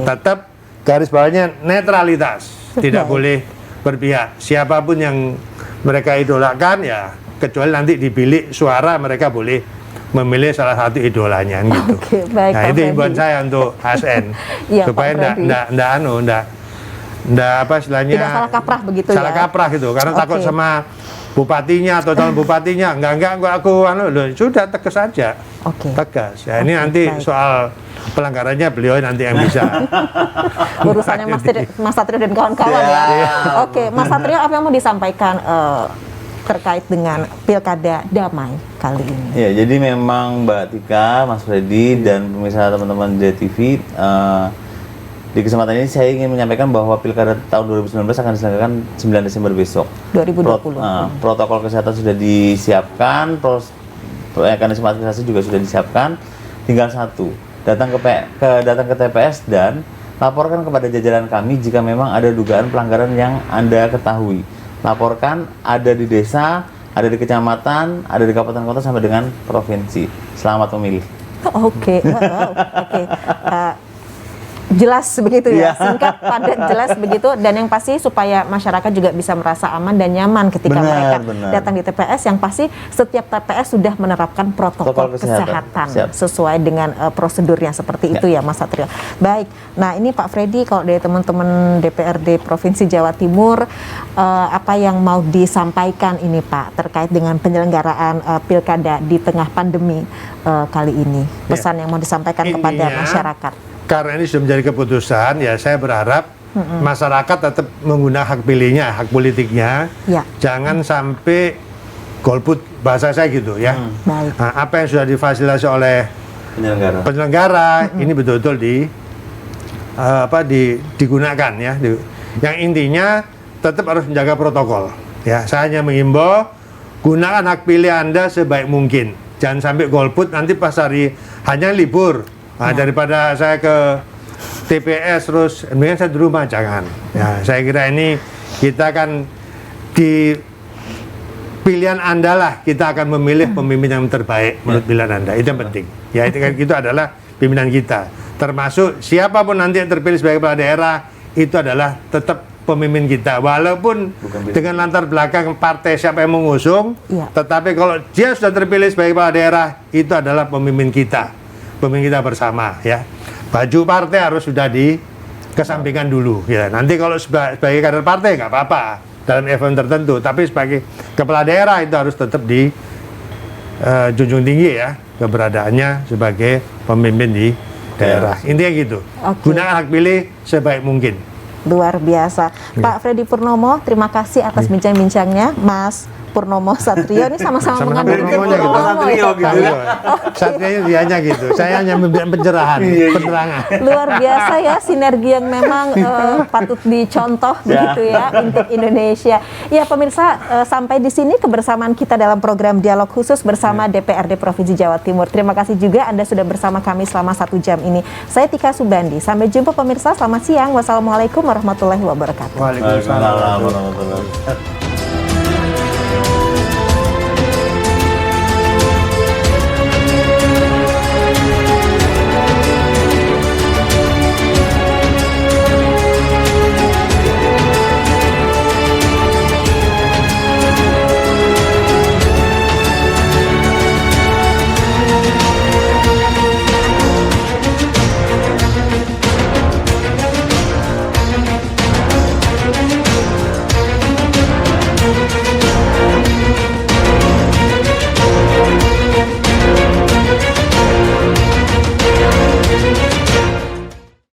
Tetap garis bawahnya netralitas, tidak boleh berpihak. Siapapun yang mereka idolakan ya, kecuali nanti di bilik suara mereka boleh memilih salah satu idolanya gitu. Baik, nah itu himbauan saya untuk ASN supaya tidak apa istilahnya, tidak salah kaprah begitu salah kaprah gitu, karena takut sama bupatinya atau calon bupatinya, enggak aku sudah tegas saja. Tegas. Ya ini nanti soal pelanggarannya beliau nanti yang bisa. Urusannya Mas Satrio dan kawan-kawan ya. Mas Satrio, apa yang mau disampaikan terkait dengan pilkada damai kali ini? Ya, jadi memang Mbak Tika, Mas Freddy dan pemirsa teman-teman DTV, di kesempatan ini saya ingin menyampaikan bahwa pilkada tahun 2019 akan diselenggarakan 9 Desember besok. 2020. Protokol kesehatan sudah disiapkan, mekanisme administrasi juga sudah disiapkan. Tinggal satu, datang ke TPS dan laporkan kepada jajaran kami jika memang ada dugaan pelanggaran yang Anda ketahui. Laporkan, ada di desa, ada di kecamatan, ada di kabupaten kota sampai dengan provinsi. Selamat memilih. Oke, wow, oke. Jelas begitu ya, singkat, padat, jelas begitu, dan yang pasti supaya masyarakat juga bisa merasa aman dan nyaman ketika mereka datang di TPS. Yang pasti setiap TPS sudah menerapkan protokol kesehatan sesuai dengan prosedurnya seperti itu ya Mas Satrio. Baik, nah ini Pak Freddy, kalau dari teman-teman DPRD Provinsi Jawa Timur, apa yang mau disampaikan ini Pak terkait dengan penyelenggaraan pilkada di tengah pandemi kali ini, pesan yang mau disampaikan kepada masyarakat? Karena ini sudah menjadi keputusan, ya saya berharap masyarakat tetap menggunakan hak pilihnya, hak politiknya. Jangan sampai golput, bahasa saya gitu ya. Nah, apa yang sudah difasilitasi oleh penyelenggara ini betul-betul digunakan ya. Yang intinya tetap harus menjaga protokol. Ya, saya hanya mengimbau gunakan hak pilih Anda sebaik mungkin. Jangan sampai golput nanti pas hari hanya libur. Nah, daripada saya ke TPS terus, mendingan saya di rumah, jangan. Ya, saya kira ini kita akan di pilihan Anda lah, kita akan memilih pemimpin yang terbaik menurut pilihan Anda. Itu yang penting. Ya, itu adalah pimpinan kita. Termasuk siapapun nanti yang terpilih sebagai kepala daerah, itu adalah tetap pemimpin kita. Walaupun dengan latar belakang partai siapa yang mengusung, tetapi kalau dia sudah terpilih sebagai kepala daerah, itu adalah pemimpin kita. Pemimpin kita bersama ya. Baju partai harus sudah dikesampingkan dulu ya. Nanti kalau sebagai kader partai nggak apa-apa dalam event tertentu, tapi sebagai kepala daerah itu harus tetap dijunjung tinggi ya keberadaannya sebagai pemimpin di daerah. Intinya gitu. Gunakan hak pilih sebaik mungkin. Luar biasa. Pak Freddy Purnomo, terima kasih atas bincang-bincangnya. Mas Purnomo Satrio ini sama-sama mengandung Purnomo gitu. Satrio dianya gitu. Saya hanya memberikan pencerahan, penerangan. Luar biasa ya, sinergi yang memang patut dicontoh begitu ya untuk Indonesia. Ya pemirsa, sampai di sini kebersamaan kita dalam program Dialog Khusus bersama DPRD Provinsi Jawa Timur. Terima kasih juga Anda sudah bersama kami selama 1 jam ini. Saya Tika Subandi. Sampai jumpa pemirsa, selamat siang. Wassalamualaikum warahmatullahi wabarakatuh. Waalaikumsalam warahmatullahi wabarakatuh.